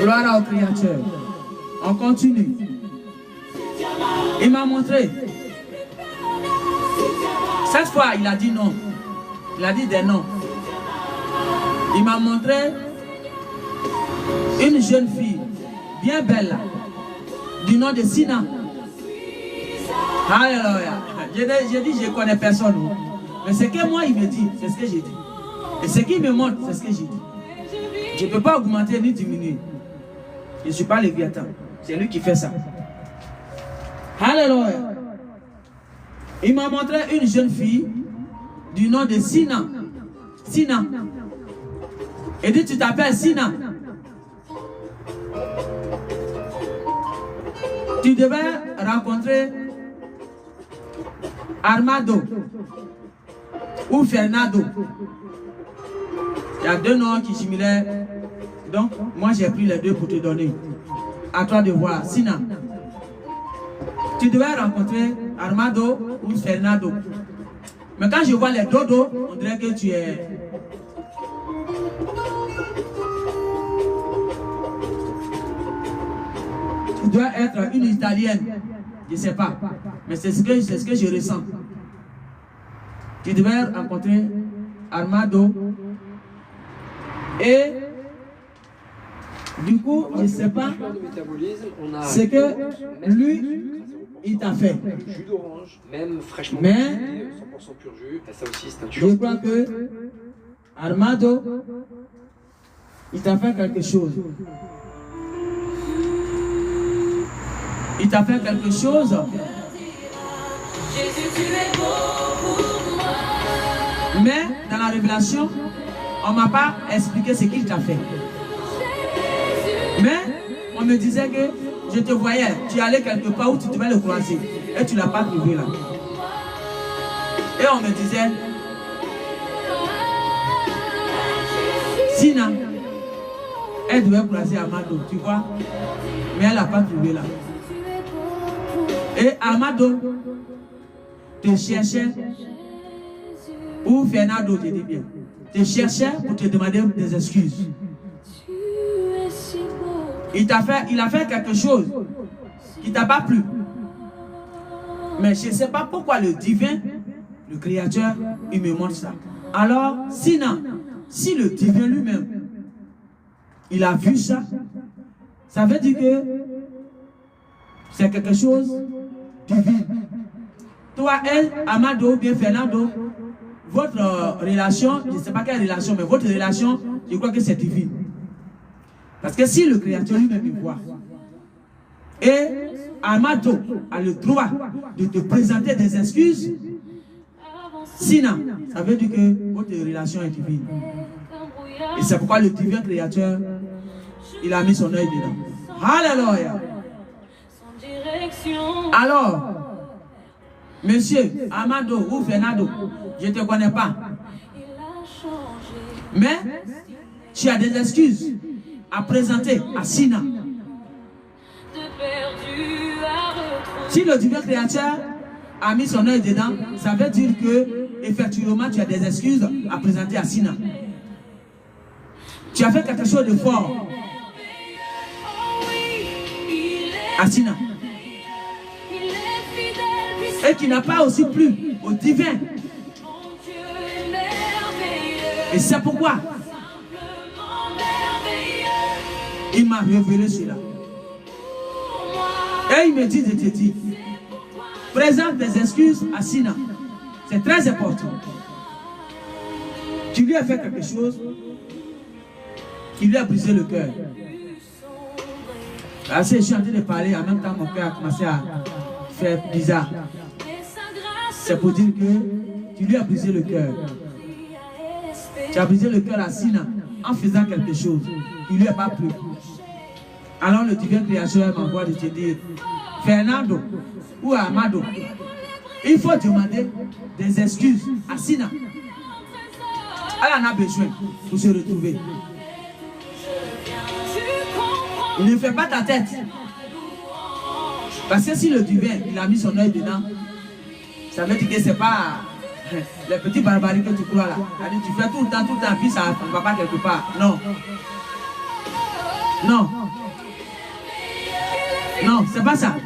Gloire au Créateur. On continue. Il m'a montré. Cette fois, il a dit non. Il a dit des noms. Il m'a montré une jeune fille, bien belle, du nom de Sina. Alléluia. J'ai dit, je ne connais personne. Mais ce que moi, il me dit, c'est ce que j'ai dit. Et ce qu'il me montre, c'est ce que j'ai dit. Je ne peux pas augmenter ni diminuer. Je ne suis pas Léviathan. C'est lui qui fait ça. Alléluia. Il m'a montré une jeune fille du nom de Sina. Sina. Il dit, tu t'appelles Sina. Tu devais rencontrer Armando ou Fernando. Il y a deux noms qui similaires. Donc, moi j'ai pris les deux pour te donner. À toi de voir. Sina. Tu devais rencontrer Armando ou Fernando. Mais quand je vois les dodos, on dirait que tu es... Tu dois être une Italienne. Je ne sais pas. Mais c'est ce que je ressens. Tu devais rencontrer Armando. Et du coup, je ne sais pas ce que lui, il t'a fait. Jus d'orange, même fraîchement mais 100% pur jus. Ça aussi, c'est un je crois que Armando, il t'a fait quelque chose. Il t'a fait quelque chose. Mais dans la révélation, on ne m'a pas expliqué ce qu'il t'a fait. Mais on me disait que je te voyais, tu allais quelque part où tu devais le croiser. Et tu ne l'as pas trouvé là. Et on me disait, Sina, elle devait croiser Amado, tu vois. Mais elle n'a pas trouvé là. Et Amado te cherchait, ou Fernando, je dis bien, te cherchait pour te demander des excuses. Il a fait quelque chose qui ne t'a pas plu. Mais je ne sais pas pourquoi le divin, le créateur, il me montre ça. Alors, Sina, si le divin lui-même, il a vu ça, ça veut dire que c'est quelque chose de divin. Toi, elle, Amado, bien Fernando, votre relation, je ne sais pas quelle relation, mais votre relation, je crois que c'est divin. Parce que si le créateur lui-même il voit, et Amado a le droit de te présenter des excuses, Sina, ça veut dire que votre relation est divine. Et c'est pourquoi le divin créateur, il a mis son œil dedans. Alléluia. Alors, monsieur Amado ou Fernando, je ne te connais pas. Mais tu as des excuses à présenter à Sina. Si le divin créateur a mis son œil dedans, ça veut dire que effectivement tu as des excuses à présenter à Sina. Tu as fait quelque chose de fort à Sina. Et qui n'a pas aussi plu au divin. Et c'est pourquoi il m'a révélé cela. Et il me dit de te dire, présente des excuses à Sina. C'est très important. Tu lui as fait quelque chose qui lui a brisé le cœur. Alors, je suis en train de parler, en même temps mon cœur a commencé à faire bizarre. C'est pour dire que tu lui as brisé le cœur. Tu as brisé le cœur à Sina en faisant quelque chose qui ne lui a pas plu. Alors le divin créateur m'envoie de te dire, Fernando ou Amado, il faut demander des excuses à Sina. Elle en a besoin pour se retrouver. Ne fais pas ta tête. Parce que si le divin, il a mis son œil dedans, ça veut dire que ce n'est pas les petits barbaries que tu crois là. Tu fais tout le temps, puis ça ne va pas quelque part. Non. Non. C'est pas ça.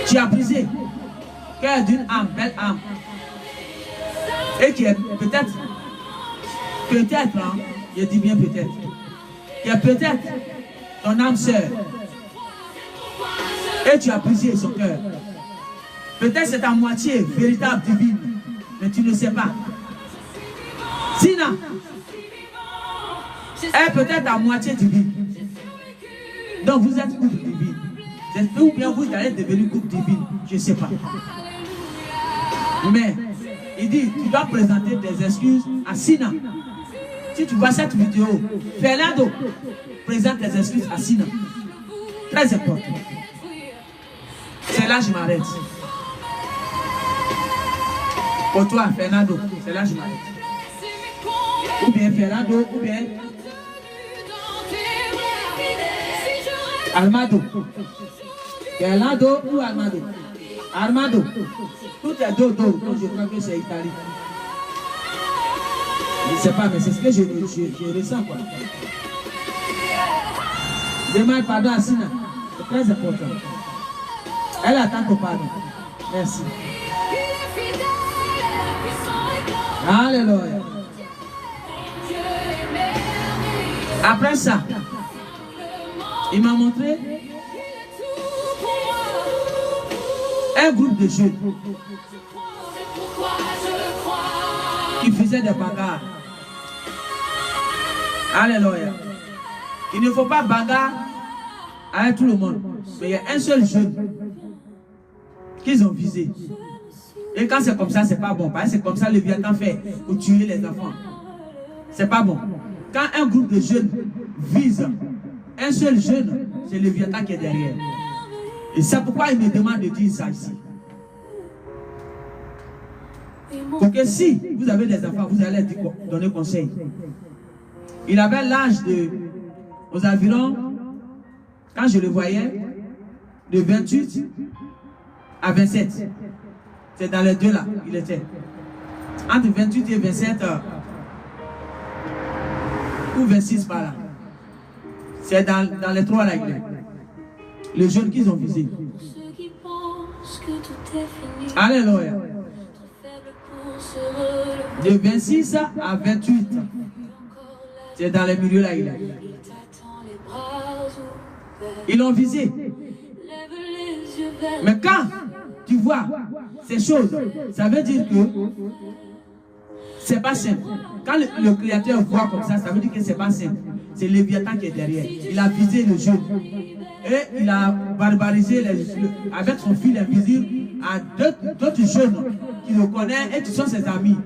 Tu as brisé cœur d'une âme, belle âme. Et qui est peut-être, hein, je dis bien peut-être, qui est peut-être ton âme sœur. Et tu as brisé son cœur. Peut-être c'est ta moitié véritable divine, mais tu ne sais pas. Sina est peut-être à moitié divine. Donc vous êtes couple divine. Ou bien vous allez devenir couple divine, je ne sais pas. Mais il dit, tu dois présenter tes excuses à Sina. Si tu vois cette vidéo, Fernando présente tes excuses à Sina. Très important. C'est là que je m'arrête. Pour toi, Fernando, c'est là que je m'arrête. Ou bien Fernando, ou bien Armando. Fernando ou Armando. Armando. Tout est dos. Donc je crois que c'est Italie. Je ne sais pas, mais c'est ce que je ressens, quoi. Demande pardon à Sina. C'est très important. Elle attend ton pardon. Merci. Alléluia. Après ça, il m'a montré un groupe de jeunes qui faisaient des bagarres. Alléluia. Il ne faut pas bagarre avec tout le monde. Mais il y a un seul jeune qu'ils ont visé. Et quand c'est comme ça, c'est pas bon. Parce que c'est comme ça le Vietnam fait pour tuer les enfants. C'est pas bon. Quand un groupe de jeunes vise un seul jeune, c'est le Vietnam qui est derrière. Et c'est pourquoi il me demande de dire ça ici. Pour que si vous avez des enfants, vous allez donner conseil. Il avait l'âge de, aux environs, quand je le voyais, de 28 à 27. C'est dans les deux là, il était. Entre 28 et 27 ou 26 par là. C'est dans les trois là, il est. Les jeunes qu'ils ont visés. Alléluia. De 26 à 28. C'est dans les milieux là, il est. Ils l'ont visé. Mais quand tu vois ces choses, ça veut dire que c'est pas simple. Quand le Créateur voit comme ça veut dire que c'est pas simple. C'est le Léviathan qui est derrière. Il a visé le jeune. Et il a barbarisé avec son fil invisible à d'autres jeunes qui le connaissent et qui sont ses amis.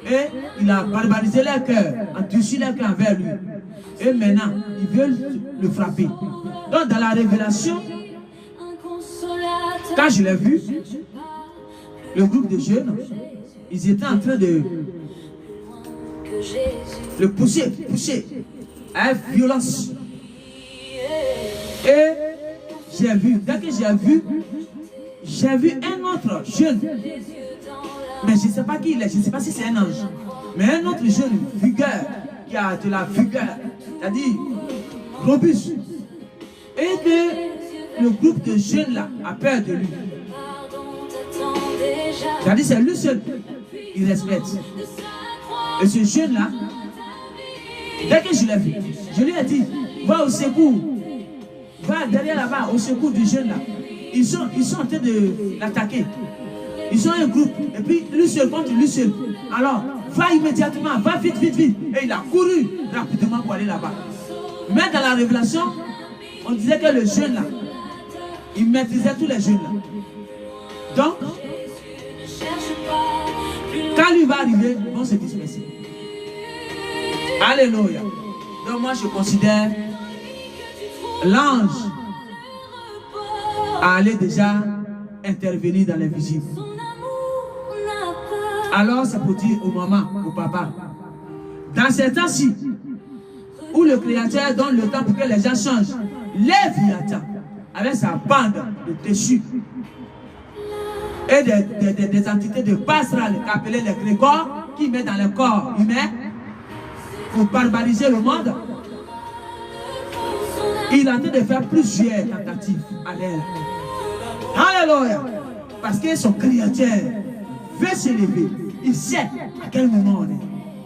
Et il a barbarisé leur cœur, endurci leur cœur envers lui. Et maintenant, ils veulent le frapper. Donc dans la révélation, quand je l'ai vu, le groupe de jeunes, ils étaient en train de le pousser avec violence. Et j'ai vu, dès que j'ai vu un autre jeune, mais je ne sais pas qui il est, je ne sais pas si c'est un ange, mais un autre jeune vigueur, qui a de la vigueur, c'est-à-dire robuste, et que le groupe de jeunes là a peur de lui. C'est-à-dire c'est lui seul, il respecte. Et ce jeune là, dès que je l'ai vu, je lui ai dit, va au secours. Va derrière là-bas, au secours du jeune là. Ils sont en train de l'attaquer. Ils sont un groupe. Et puis, lui seul contre lui seul. Alors, va immédiatement, va vite. Et il a couru rapidement pour aller là-bas. Mais dans la révélation, on disait que le jeune là, il maîtrisait tous les jeunes là. Donc, quand lui va arriver, ils vont se disperser. Alléluia. Donc moi, je considère l'ange allait déjà intervenir dans l'invisible. Alors c'est pour dire aux mamans, aux papas, dans ces temps-ci, où le Créateur donne le temps pour que les gens changent, Léviathan, avec sa bande de déchus et des entités de passerelles qu'appelaient les Grégores, qui mettent dans le corps humain pour barbariser le monde. Il est en train de faire plusieurs tentatives à l'air. Alléluia. Parce que son créateur veut s'élever. Il sait à quel moment on est.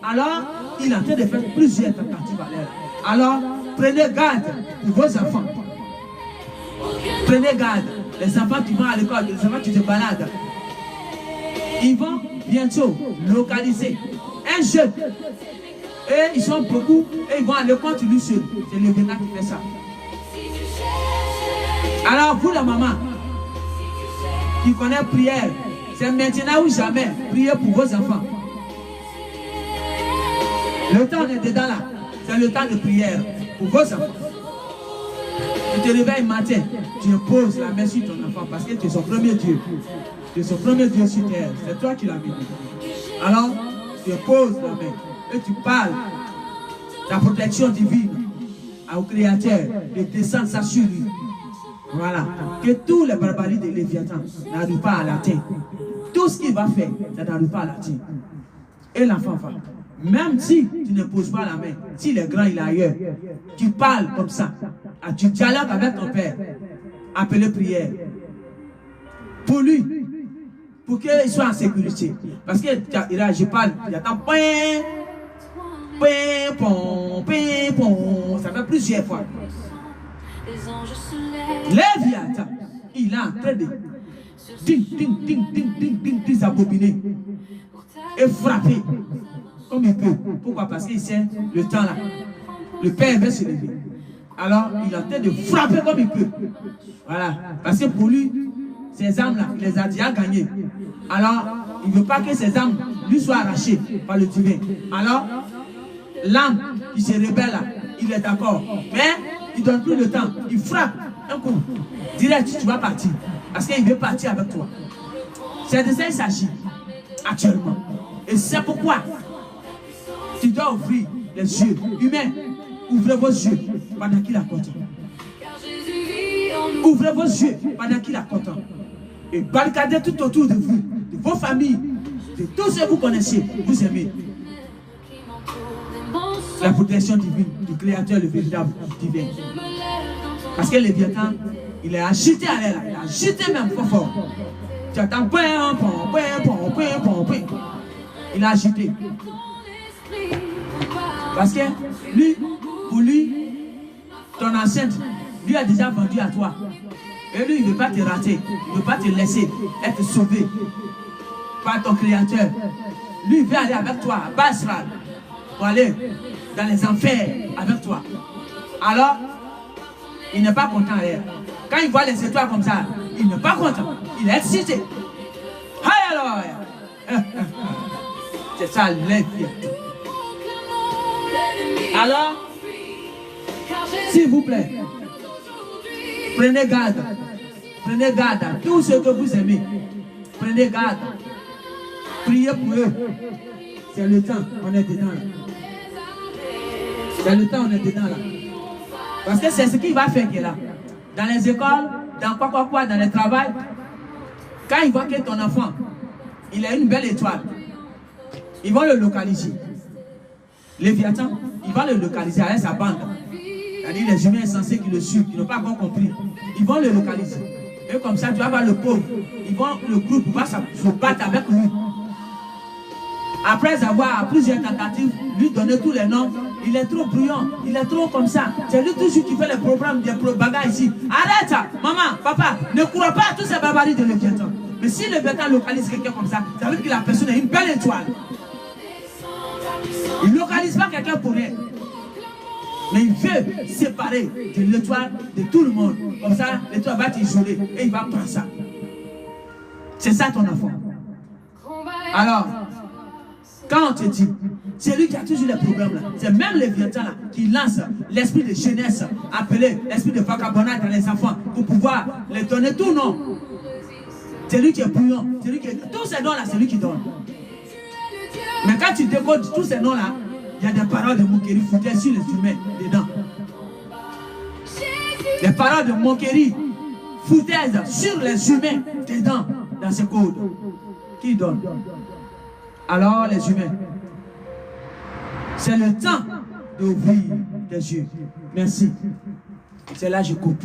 Alors, il est en train de faire plusieurs tentatives à l'air. Alors, prenez garde pour vos enfants. Prenez garde. Les enfants qui vont à l'école, les enfants qui se baladent, ils vont bientôt localiser un jeune. Et ils sont beaucoup. Et ils vont aller contre lui seul. C'est le Bénin qui fait ça. Alors, vous, la maman, qui connaît prière, c'est maintenant ou jamais. Priez pour vos enfants. Le temps est dedans là. C'est le temps de prière pour vos enfants. Tu te réveilles matin, tu poses la main sur ton enfant parce que tu es son premier Dieu. Tu es son premier Dieu sur terre. C'est toi qui l'as mis. Alors, tu poses la main et tu parles ta protection divine au Créateur, de descendre ça sur lui. Voilà. Que tous les barbaries de Léviathan n'arrivent pas à l'atteindre. Tout ce qu'il va faire, ça n'arrive pas à l'atteindre. Et l'enfant va. Même si tu ne poses pas la main, s'il est grand, il est ailleurs, tu parles comme ça, tu dialogues avec ton père, appelé prière, pour lui, pour qu'il soit en sécurité. Parce que je parle, il attend, ça fait plusieurs fois. Léviathan, il est en train de s'abobiner et frapper comme il peut. Pourquoi? Parce qu'il sait le temps là. Le père veut se lever. Alors, il est en train de frapper comme il peut. Voilà. Parce que pour lui, ces âmes-là, il les a déjà gagnées. Alors, il ne veut pas que ces âmes lui soient arrachées par le divin. Alors, l'âme qui se rebelle là, il est d'accord. Mais, il ne donne plus le temps. Il frappe un coup. Direct, tu vas partir. Parce qu'il veut partir avec toi. C'est de ça qu'il s'agit actuellement. Et c'est pourquoi tu dois ouvrir les yeux. Humains, ouvrez vos yeux pendant qu'il est content. Ouvrez vos yeux pendant qu'il est content. Et barricadez tout autour de vous, de vos familles, de tous ceux que vous connaissez, vous aimez. La protection divine du Créateur, le véritable divin. Parce que le Léviathan, il est agité à l'air, il est agité même fort. Tu attends, il est agité. Parce que lui, pour lui, ton enceinte, lui a déjà vendu à toi. Et lui, il ne veut pas te rater. Il ne veut pas te laisser être sauvé par ton Créateur. Lui, il veut aller avec toi à Basra pour aller dans les enfers avec toi. Alors, il n'est pas content. Quand il voit les étoiles comme ça, il n'est pas content. Il est excité. Alors, c'est ça l'envie. Alors, s'il vous plaît, prenez garde à tout ce que vous aimez. Prenez garde. Priez pour eux. C'est le temps, on est dedans là. C'est le temps, on est dedans là. Parce que c'est ce qu'il va faire qui est là. Dans les écoles, dans quoi, dans le travail. Quand ils voient que ton enfant, il a une belle étoile, ils vont le localiser. Léviathan, il va le localiser avec sa bande. C'est-à-dire les humains insensés qui le suivent, qui n'ont pas encore compris. Ils vont le localiser. Et comme ça, tu vas voir le pauvre. Le groupe va se battre avec lui. Après avoir plusieurs tentatives, lui donner tous les noms, il est trop bruyant, il est trop comme ça. C'est lui toujours qui fait les programmes des bagages ici. Arrête ça, maman, papa, ne crois pas à tous ces barbaries de Léviathan. Mais si le Léviathan localise quelqu'un comme ça, ça veut dire que la personne a une belle étoile. Il ne localise pas quelqu'un pour rien. Mais il veut séparer de l'étoile de tout le monde. Comme ça, l'étoile va t'isoler et il va prendre ça. C'est ça ton enfant. Alors, quand on te dit, c'est lui qui a toujours les problèmes là. C'est même les Léviathan là qui lance l'esprit de jeunesse, appelé l'esprit de vagabondage dans les enfants, pour pouvoir les donner tout nom. C'est lui qui est brillant. Tous ces noms là, c'est lui qui donne. Mais quand tu décodes tous ces noms là, il y a des paroles de moquerie foutées sur les humains dedans. Des paroles de moquerie foutaises sur les humains dedans, dans ces codes. Qui donne? Alors les humains, c'est le temps d'ouvrir les yeux. Merci. C'est là que je coupe.